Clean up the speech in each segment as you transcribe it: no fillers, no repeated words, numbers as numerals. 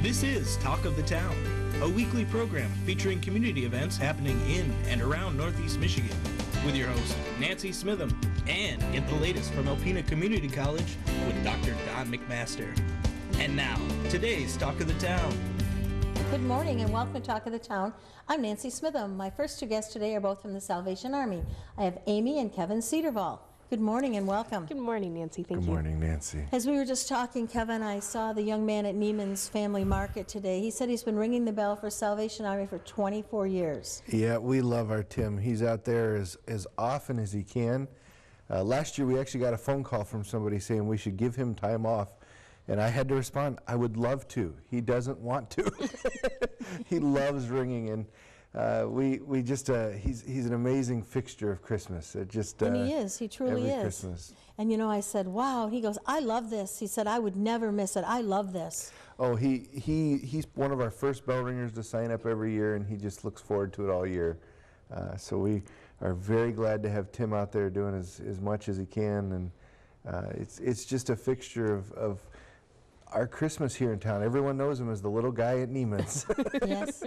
This is Talk of the Town, a weekly program featuring community events happening in and around Northeast Michigan, with your host, Nancy Smitham, and get the latest from Alpena Community College with Dr. Don McMaster. And now, today's Talk of the Town. Good morning and welcome to Talk of the Town. I'm Nancy Smitham. My first two guests today are both from the Salvation Army. I have Amy and Kevin Cedarval. Good morning and welcome. Good morning, Nancy. Thank you. Good morning, Nancy. As we were just talking, Kevin, I saw the young man at Neiman's Family Market today. He said he's been ringing the bell for Salvation Army for 24 years. Yeah, we love our Tim. He's out there as often as he can. Last year we actually got a phone call from somebody saying we should give him time off. And I had to respond, I would love to. He doesn't want to. He loves ringing, and we just he's an amazing fixture of Christmas. It just and he is. He truly every is. Christmas. And you know, I said, wow. He goes, I love this. He said, I would never miss it. I love this. Oh, he's one of our first bell ringers to sign up every year, and he just looks forward to it all year. So we are very glad to have Tim out there doing as much as he can, and it's just a fixture of our Christmas here in town. Everyone knows him as the little guy at Neiman's. Yes.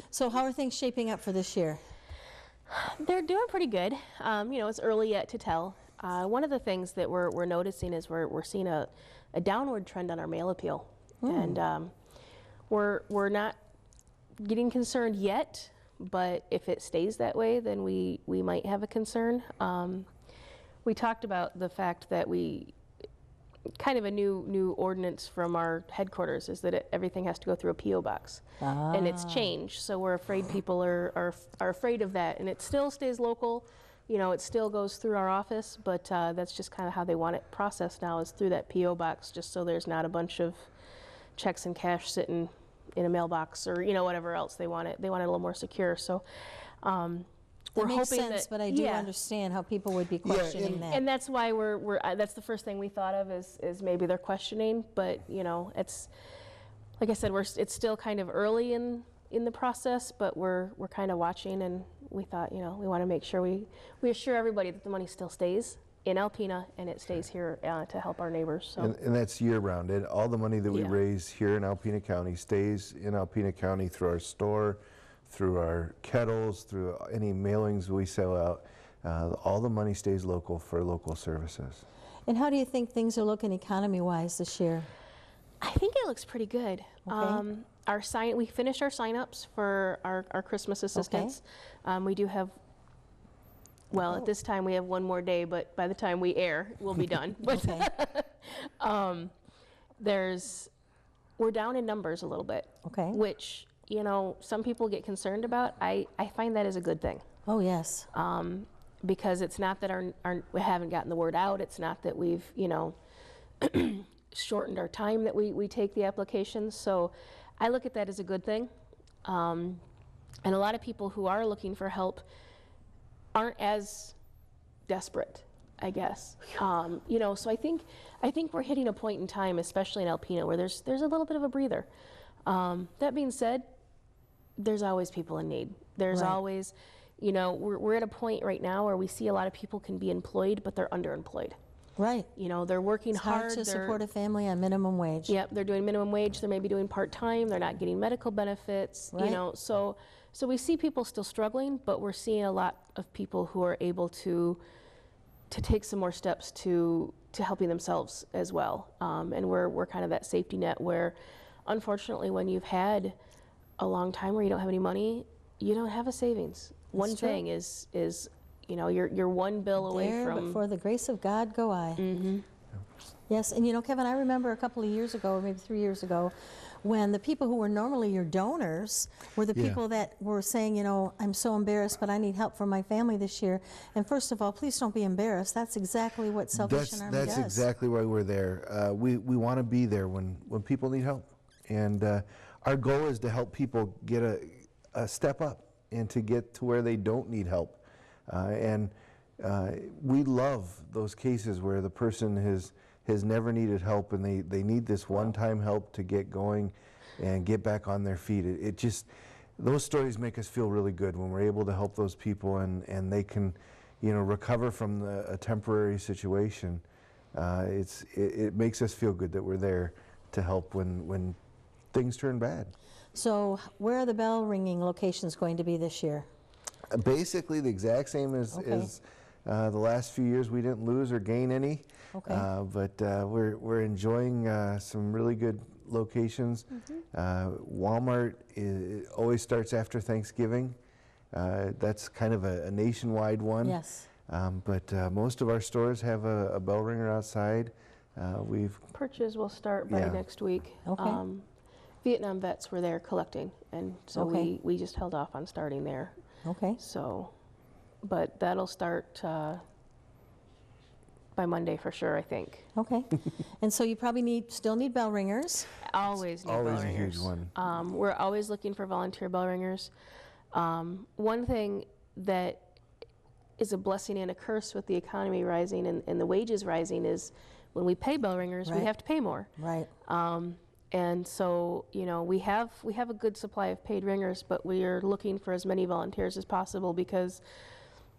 So how are things shaping up for this year? They're doing pretty good. You know, it's early yet to tell. One of the things that we're noticing is we're seeing a downward trend on our mail appeal. And we're not getting concerned yet, but if it stays that way, then we might have a concern. We talked about the fact that kind of a new ordinance from our headquarters is that everything has to go through a P.O. box. And it's changed, so we're afraid people are afraid of that. And it still stays local, you know, it still goes through our office, but that's just kind of how they want it processed now, is through that P.O. box, just so there's not a bunch of checks and cash sitting in a mailbox or, you know, whatever else they want it. They want it a little more secure. So That we're makes hoping sense, that, but I do understand how people would be questioning that. and that's why that's the first thing we thought of is maybe they're questioning, but you know, it's like I said, it's still kind of early in the process, but we're kind of watching, and we thought, you know, we want to make sure we assure everybody that the money still stays in Alpena and it stays here to help our neighbors. So. And that's year round. And all the money that we raise here in Alpena County stays in Alpena County through our store, through our kettles, through any mailings we sell out. All the money stays local for local services. And how do you think things are looking economy-wise this year? I think it looks pretty good. Okay. We finished our sign-ups for our Christmas assistance. Okay. We do have, well, at this time we have one more day, but by the time we air, we'll be done. But we're down in numbers a little bit. Okay. Which, you know, some people get concerned about. I find that is a good thing. Oh, yes. Because it's not that we haven't gotten the word out. It's not that we've, you know, shortened our time that we take the applications. So I look at that as a good thing. And a lot of people who are looking for help aren't as desperate, I guess. You know, so I think we're hitting a point in time, especially in Alpena, where there's a little bit of a breather. That being said, there's always people in need. There's always, you know, we're at a point right now where we see a lot of people can be employed, but they're underemployed. Right. You know, they're working hard. It's hard to support a family on minimum wage. Yep, they're doing minimum wage. They're maybe doing part-time. They're not getting medical benefits. Right. You know, so we see people still struggling, but we're seeing a lot of people who are able to take some more steps to helping themselves as well. And we're kind of that safety net where, unfortunately, when you've had a long time where you don't have any money, you don't have a savings. One thing is, you know, you're one bill away from. But for the grace of God go I. Mm-hmm. Yes, and you know, Kevin, I remember a couple of years ago, or maybe 3 years ago, when the people who were normally your donors were the people that were saying, you know, I'm so embarrassed, but I need help for my family this year. And first of all, please don't be embarrassed. That's exactly what Salvation Army does. That's exactly why we're there. We want to be there when people need help. And our goal is to help people get a step up and to get to where they don't need help. We love those cases where the person has never needed help and they need this one-time help to get going and get back on their feet. It just, those stories make us feel really good when we're able to help those people and they can, you know, recover from a temporary situation. It makes us feel good that we're there to help when things turn bad. So where are the bell ringing locations going to be this year? Basically the exact same as, Okay. the last few years. We didn't lose or gain any, Okay. but we're enjoying some really good locations. Walmart always starts after Thanksgiving. That's kind of a nationwide one. Yes. But most of our stores have a bell ringer outside. Purchase will start by Yeah. next week. Okay. Vietnam vets were there collecting, and so Okay. we just held off on starting there. Okay. So, but that'll start by Monday for sure, I think. Okay. And so you probably still need bell ringers. Always need always bell a huge ringers. one. We're always looking for volunteer bell ringers. One thing that is a blessing and a curse with the economy rising and the wages rising is when we pay bell ringers, we Right. have to pay more. Right. And so, we have a good supply of paid ringers, but we are looking for as many volunteers as possible, because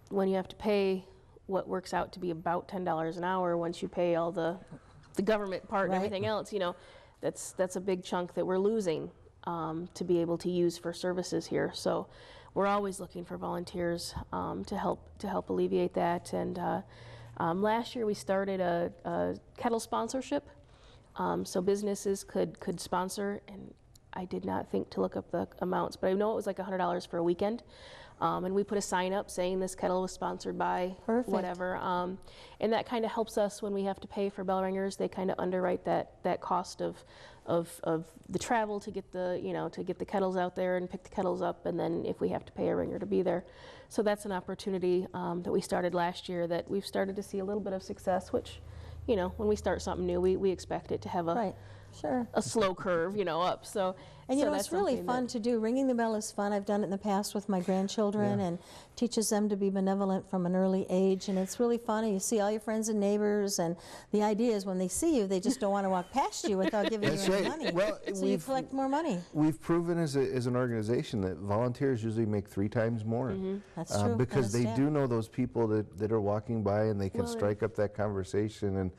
when you have to pay what works out to be about $10 an hour, once you pay all the government part and Right. everything else, that's a big chunk that we're losing to be able to use for services here. So we're always looking for volunteers to help alleviate that. And last year we started a kettle sponsorship. So businesses could sponsor, and I did not think to look up the amounts, but I know it was like $100 for a weekend. And we put a sign up saying this kettle was sponsored by Perfect. whatever. And that kind of helps us when we have to pay for bell ringers. They kind of underwrite that cost of the travel to get the kettles out there and pick the kettles up, and then if we have to pay a ringer to be there. So that's an opportunity that we started last year that we've started to see a little bit of success, which, when we start something new, we expect it to have Right. Sure. a slow curve, up. So And so it's that's really something fun that- to do. Ringing the bell is fun. I've done it in the past with my grandchildren, and teaches them to be benevolent from an early age. And it's really fun. And you see all your friends and neighbors. And the idea is when they see you, they just don't want to walk past you without giving That's you any right. money. Well, so you collect more money. We've proven as an organization that volunteers usually make 3 times more. That's true. Because they Understand. do know those people that are walking by, and they can Well, strike up that conversation.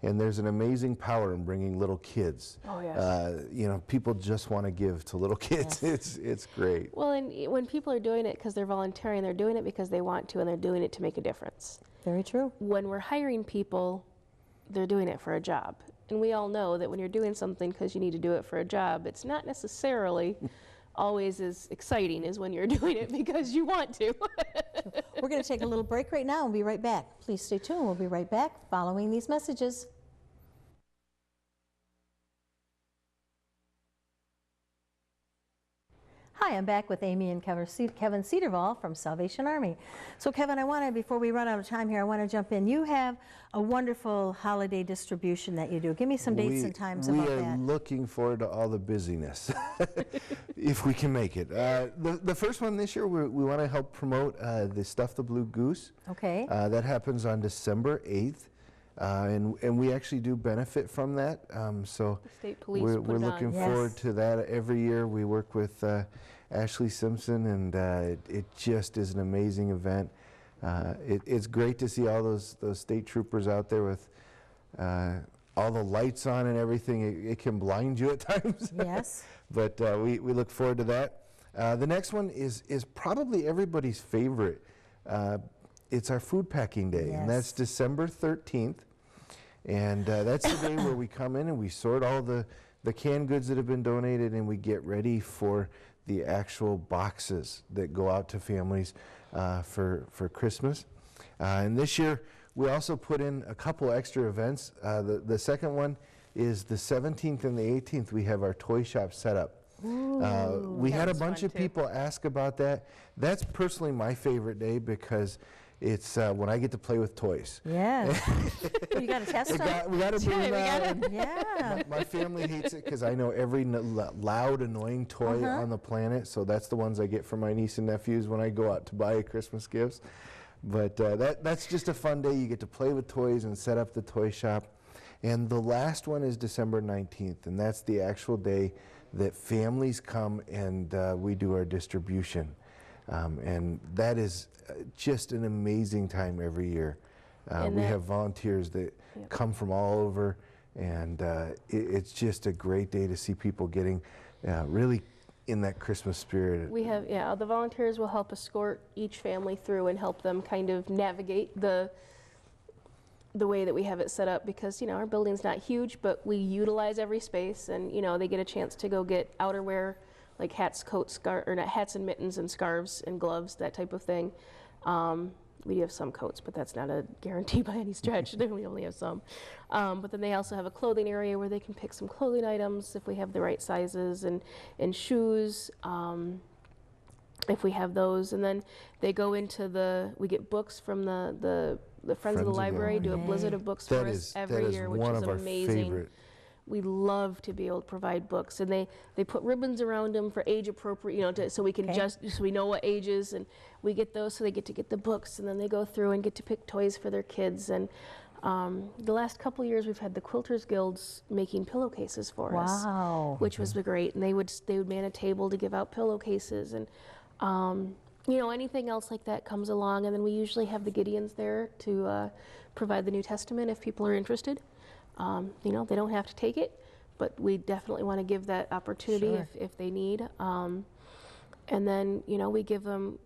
And there's an amazing power in bringing little kids. Oh, yes. People just want to give to little kids. It's great. Well, and when people are doing it because they're volunteering, they're doing it because they want to, and they're doing it to make a difference. Very true. When we're hiring people, they're doing it for a job. And we all know that when you're doing something because you need to do it for a job, it's not necessarily always as exciting as when you're doing it because you want to. We're going to take a little break right now and be right back. Please stay tuned. We'll be right back following these messages. Hi, I'm back with Amy and Kevin Cedarval from Salvation Army. So Kevin, before we run out of time here, I want to jump in. You have a wonderful holiday distribution that you do. Give me some dates and times about We are that. looking forward to all the busyness, if we can make it. The first one this year, we want to help promote the Stuff the Blue Goose. Okay. That happens on December 8th. And we actually do benefit from that. So The state police we're put it looking on. Yes. forward to that every year. We work with Ashley Simpson, and it just is an amazing event. It's great to see all those state troopers out there with all the lights on and everything. It can blind you at times. Yes. But we look forward to that. The next one is probably everybody's favorite. It's our food packing day, and that's Yes. December 13th. And that's the day where we come in and we sort all the canned goods that have been donated, and we get ready for the actual boxes that go out to families for Christmas. And this year, we also put in a couple extra events. The second one is the 17th and the 18th. We have our toy shop set up. We had a That's bunch fun, of too. people ask about that. That's personally my favorite day because it's when I get to play with toys. Yes. You got to test them? We got to bring them out. and Yeah. my family hates it because I know every loud, annoying toy on the planet. So that's the ones I get for my niece and nephews when I go out to buy Christmas gifts. But that's just a fun day. You get to play with toys and set up the toy shop. And the last one is December 19th, and that's the actual day that families come and we do our distribution. And that is just an amazing time every year. And We that- have volunteers that come from all over, And it's just a great day to see people getting really in that Christmas spirit. We have, yeah, the volunteers will help escort each family through and help them kind of navigate the way that we have it set up, because, you know, our building's not huge, but we utilize every space, and, you know, they get a chance to go get outerwear, like hats, coats, or not hats and mittens and scarves and gloves, that type of thing. We do have some coats, but that's not a guarantee by any stretch. We only have some. But then they also have a clothing area where they can pick some clothing items if we have the right sizes, and shoes, if we have those. And then they go into we get books from the Friends of the Library, do a blizzard of books for us every year, which is amazing. We love to be able to provide books, and they put ribbons around them for age appropriate, you know, so we can so we know what ages, and we get those, so they get to get the books, and then they go through and get to pick toys for their kids. And the last couple years we've had the Quilters Guilds making pillowcases for us, which was great. And they would man a table to give out pillowcases, and you know, anything else like that comes along. And then we usually have the Gideons there to provide the New Testament if people are interested. You know, they don't have to take it, but we definitely want to give that opportunity if they need. And then, you know, we give them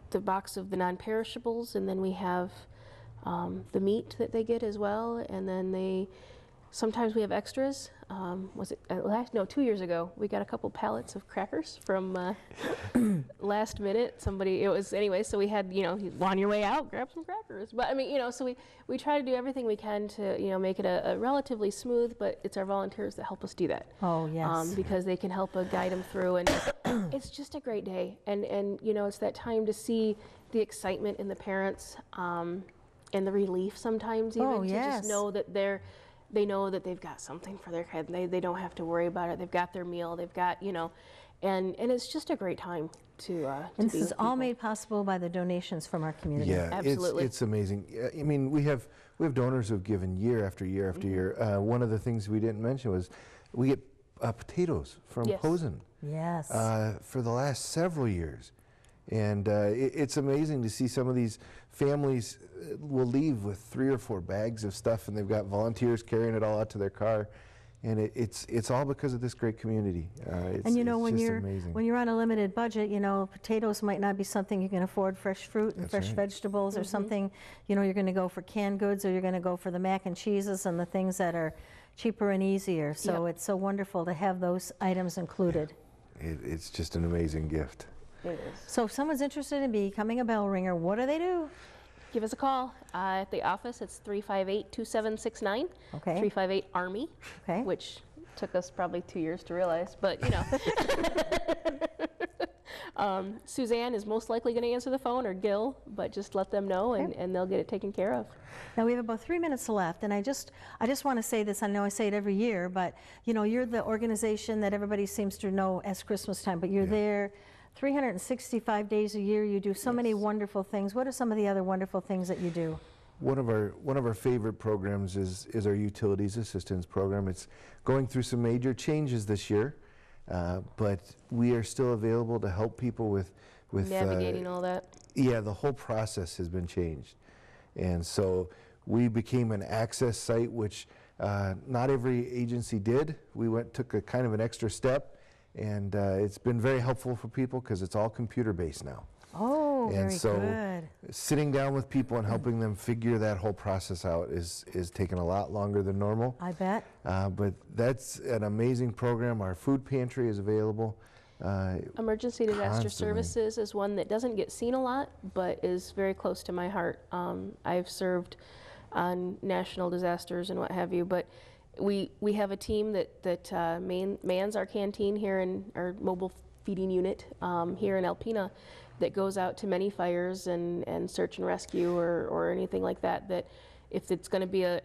the box of the non-perishables, and then we have the meat that they get as well. And then sometimes we have extras. Was it 2 years ago, we got a couple pallets of crackers from last minute. Anyway, so we had, you know, on your way out, grab some crackers. But I mean, you know, so we try to do everything we can to, you know, make it a relatively smooth, but it's our volunteers that help us do that. Oh, yes. Because they can help guide them through, and it's just a great day. And you know, it's that time to see the excitement in the parents, and the relief sometimes even to just know that they know that they've got something for their kid. They don't have to worry about it. They've got their meal. They've got, you know, and it's just a great time to and this is all made possible by the donations from our community. Yeah, absolutely. It's amazing. I mean, we have donors who have given year after year after year. One of the things we didn't mention was we get potatoes from Posen. Yes. For the last several years. And it's amazing to see some of these families will leave with 3 or 4 bags of stuff, and they've got volunteers carrying it all out to their car. And it's all because of this great community. And you know, when amazing. you're on a limited budget, you know, potatoes might not be something you can afford. Fresh fruit and fresh vegetables, or something, you know, you're going to go for canned goods, or you're going to go for the mac and cheeses and the things that are cheaper and easier. So it's so wonderful to have those items included. It's just an amazing gift. It is. So if someone's interested in becoming a bell ringer, what do they do? Give us a call at the office. It's 358-2769. Okay. 358-ARMY. Okay. Which took us probably 2 years to realize, but you know. Suzanne is most likely going to answer the phone, or Gil, but just let them know, and they'll get it taken care of. Now we have about 3 minutes left, and I just want to say this. I know I say it every year, but you know, you're the organization that everybody seems to know as Christmas time, but you're there 365 days a year. You do so many wonderful things. What are some of the other wonderful things that you do? One of our favorite programs is our Utilities Assistance Program. It's going through some major changes this year, but we are still available to help people with navigating all that. Yeah, the whole process has been changed, and so we became an access site, which not every agency did. We took a kind of an extra step. And it's been very helpful for people because it's all computer-based now. Oh, and very so good. Sitting down with people and helping them figure that whole process out is taking a lot longer than normal. I bet. But that's an amazing program. Our food pantry is available. Emergency Disaster constantly. Services is one that doesn't get seen a lot, but is very close to my heart. I've served on national disasters and what have you, but we have a team that mans our canteen here in our mobile feeding unit here in Alpena, that goes out to many fires and search and rescue or anything like that. That if it's going to be a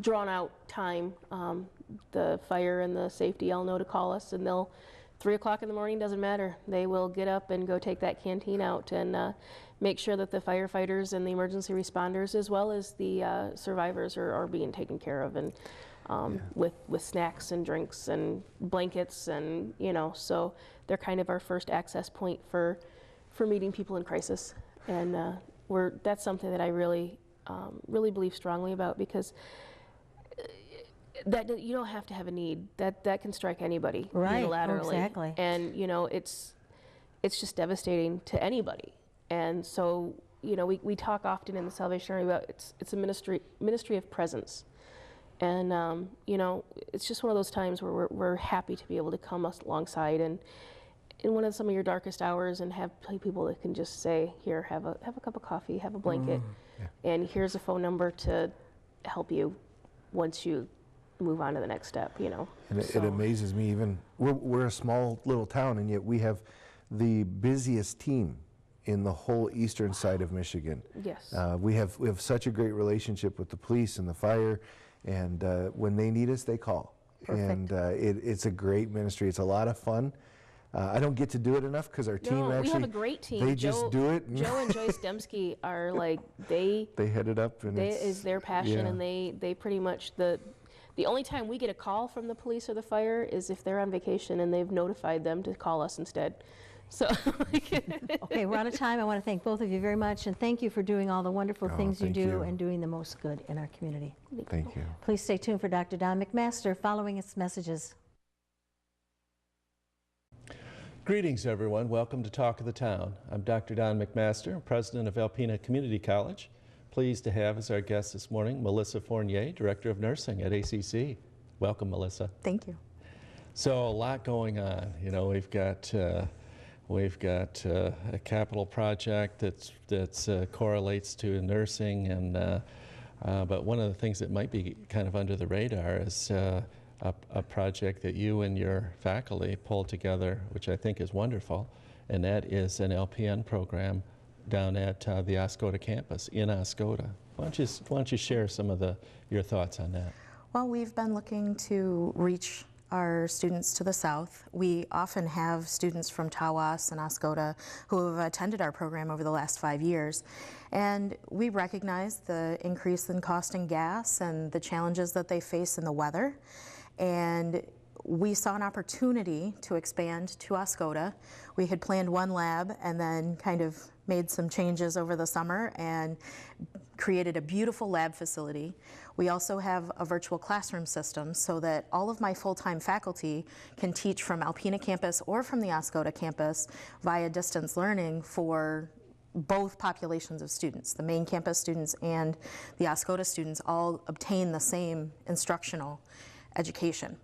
drawn out time, the fire and the safety all know to call us, and they'll 3 o'clock in the morning, doesn't matter. They will get up and go take that canteen out and make sure that the firefighters and the emergency responders, as well as the survivors, are being taken care of, and with snacks and drinks and blankets, and you know, so they're kind of our first access point for meeting people in crisis, and that's something that I really really believe strongly about, because that you don't have to have a need. That can strike anybody Right, unilaterally. exactly. And it's just devastating to anybody. And so we talk often in the Salvation Army about it's a ministry of presence. And it's just one of those times where we're happy to be able to come alongside and in some of your darkest hours and have people that can just say, here, have a cup of coffee, have a blanket, and here's a phone number to help you once you move on to the next step, And it amazes me, even, we're a small little town, and yet we have the busiest team in the whole eastern side of Michigan. Yes. We have such a great relationship with the police and the fire, and when they need us, they call. Perfect. And it's a great ministry. It's a lot of fun. I don't get to do it enough because our team actually, we have a great team. they just do it. Joe and Joyce Dembski are like, they head it up, and is their passion, yeah. and they pretty much, the only time we get a call from the police or the fire is if they're on vacation and they've notified them to call us instead. So Okay, we're out of time. I want to thank both of you very much, and thank you for doing all the wonderful things you thank do you. and doing the most good in our community. Thank you. Please stay tuned for Dr. Don McMaster following its messages. Greetings, everyone. Welcome to Talk of the Town. I'm Dr. Don McMaster, president of Alpena Community College. Pleased to have as our guest this morning Melissa Fournier, director of nursing at ACC. Welcome, Melissa. Thank you. So a lot going on. We've got a capital project that correlates to nursing, and but one of the things that might be kind of under the radar is a project that you and your faculty pulled together, which I think is wonderful, and that is an LPN program down at the Oscoda campus in Oscoda. Why don't you share some of your thoughts on that? Well, we've been looking to reach our students to the south. We often have students from Tawas and Oscoda who have attended our program over the last 5 years. And we recognize the increase in cost in gas and the challenges that they face in the weather. And we saw an opportunity to expand to Oscoda. We had planned one lab and then kind of made some changes over the summer and created a beautiful lab facility. We also have a virtual classroom system so that all of my full-time faculty can teach from Alpena campus or from the Oscoda campus via distance learning for both populations of students. The main campus students and the Oscoda students all obtain the same instructional education,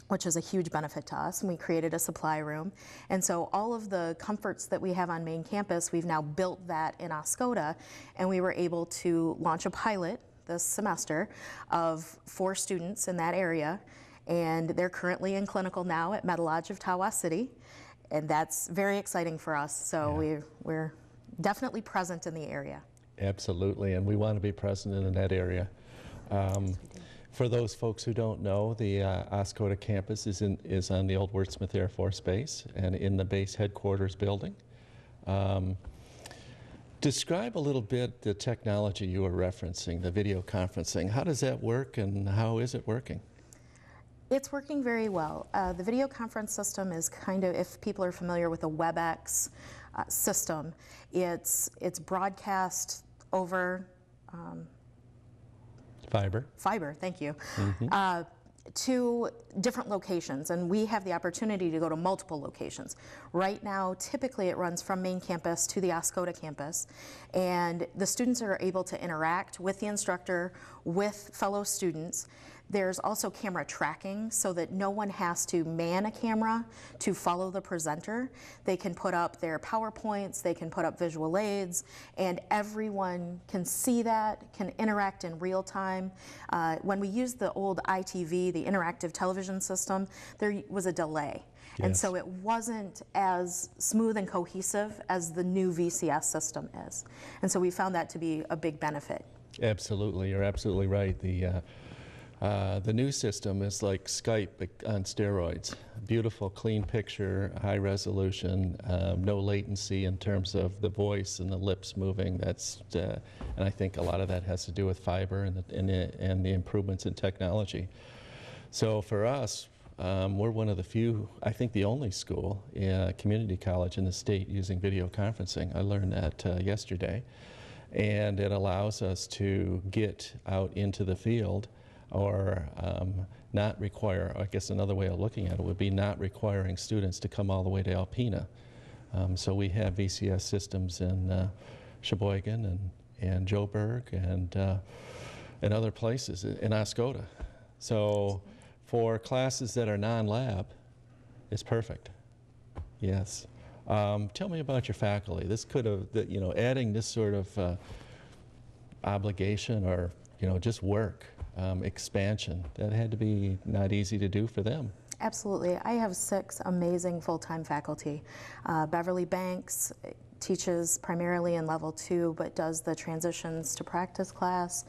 which is a huge benefit to us, and we created a supply room. And so all of the comforts that we have on main campus, we've now built that in Oscoda, and we were able to launch a pilot this semester of 4 students in that area, and they're currently in clinical now at Medalodge of Tawas City, and that's very exciting for us. So Yeah. we're definitely present in the area. Absolutely, and we want to be present in that area. For those folks who don't know, the Oscoda campus is on the old Wurtsmith Air Force Base and in the base headquarters building. Describe a little bit the technology you were referencing, the video conferencing. How does that work, and how is it working? It's working very well. The video conference system is kind of, if people are familiar with the WebEx system, it's broadcast over Fiber, thank you, to different locations, and we have the opportunity to go to multiple locations. Right now, typically it runs from main campus to the Oscoda campus, and the students are able to interact with the instructor, with fellow students. There's also camera tracking so that no one has to man a camera to follow the presenter. They can put up their PowerPoints, they can put up visual aids, and everyone can see that, can interact in real time. When we used the old ITV, the interactive television system, there was a delay. And so it wasn't as smooth and cohesive as the new VCS system is. And so we found that to be a big benefit. Absolutely, you're absolutely right. The new system is like Skype on steroids. Beautiful, clean picture, high resolution, no latency in terms of the voice and the lips moving. And I think a lot of that has to do with fiber and the improvements in technology. So for us, we're one of the few, I think the only school, community college in the state using video conferencing. I learned that yesterday. And it allows us to get out into the field, or not require, I guess another way of looking at it would be not requiring students to come all the way to Alpena. So we have VCS systems in Sheboygan and Joburg and other places in Oscoda. So for classes that are non-lab, it's perfect. Yes. Tell me about your faculty. This could have, adding this sort of obligation or, just work, expansion, that had to be not easy to do for them. Absolutely. I have 6 amazing full-time faculty. Beverly Banks teaches primarily in level 2, but does the transitions to practice class.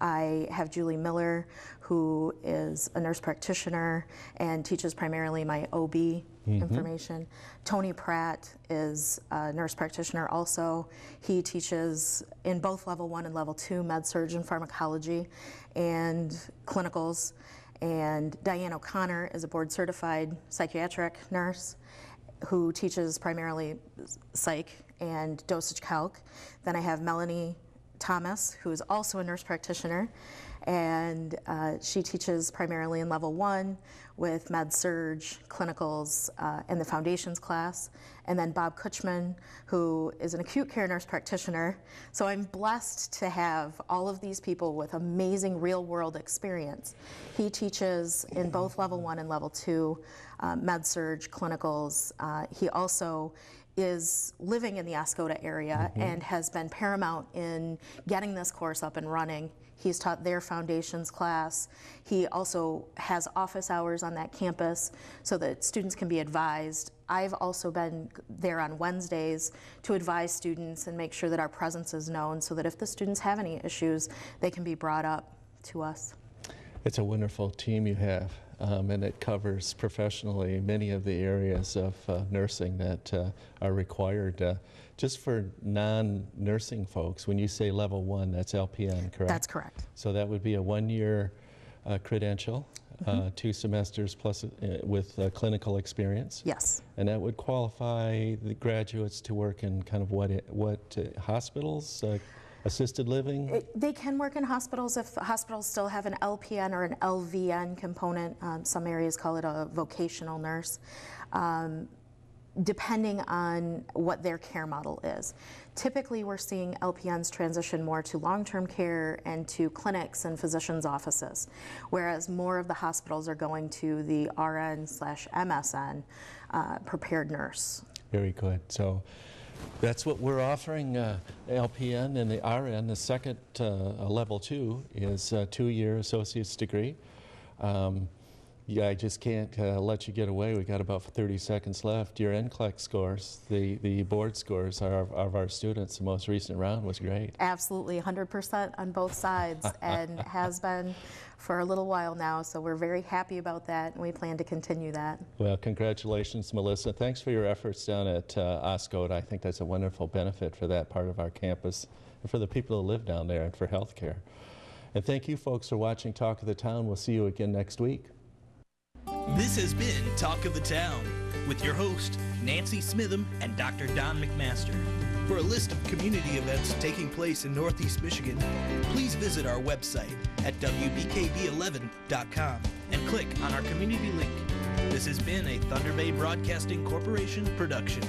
I have Julie Miller, who is a nurse practitioner and teaches primarily my OB information. Tony Pratt is a nurse practitioner also. He teaches in both level 1 and level 2 med-surg and pharmacology and clinicals. And Diane O'Connor is a board certified psychiatric nurse who teaches primarily psych and dosage calc. Then I have Melanie Thomas, who is also a nurse practitioner, and she teaches primarily in level 1 with med-surg, clinicals, and the foundations class. And then Bob Kutchman, who is an acute care nurse practitioner. So I'm blessed to have all of these people with amazing real-world experience. He teaches in both level 1 and level 2, med-surg, clinicals. He also is living in the Oscoda area and has been paramount in getting this course up and running. He's taught their foundations class. He also has office hours on that campus so that students can be advised. I've also been there on Wednesdays to advise students and make sure that our presence is known so that if the students have any issues, they can be brought up to us. It's a wonderful team you have, and it covers professionally many of the areas of nursing that are required. Just for non-nursing folks, when you say level 1, that's LPN, correct? That's correct. So that would be a 1-year credential, 2 semesters plus with clinical experience? Yes. And that would qualify the graduates to work in kind of what hospitals? Assisted living? They can work in hospitals if hospitals still have an LPN or an LVN component. Some areas call it a vocational nurse, depending on what their care model is. Typically, we're seeing LPNs transition more to long-term care and to clinics and physicians' offices, whereas more of the hospitals are going to the RN/MSN prepared nurse. Very good. So that's what we're offering LPN and the RN. The second level 2 is a 2-year associate's degree. Yeah, I just can't let you get away. We got about 30 seconds left. Your NCLEX scores, the board scores of our students, the most recent round was great. Absolutely, 100% on both sides, and has been for a little while now, so we're very happy about that, and we plan to continue that. Well, congratulations, Melissa. Thanks for your efforts down at Oscoda. I think that's a wonderful benefit for that part of our campus and for the people who live down there and for healthcare. And thank you, folks, for watching Talk of the Town. We'll see you again next week. This has been Talk of the Town with your host, Nancy Smitham and Dr. Don McMaster. For a list of community events taking place in Northeast Michigan, please visit our website at wbkb11.com and click on our community link. This has been a Thunder Bay Broadcasting Corporation production.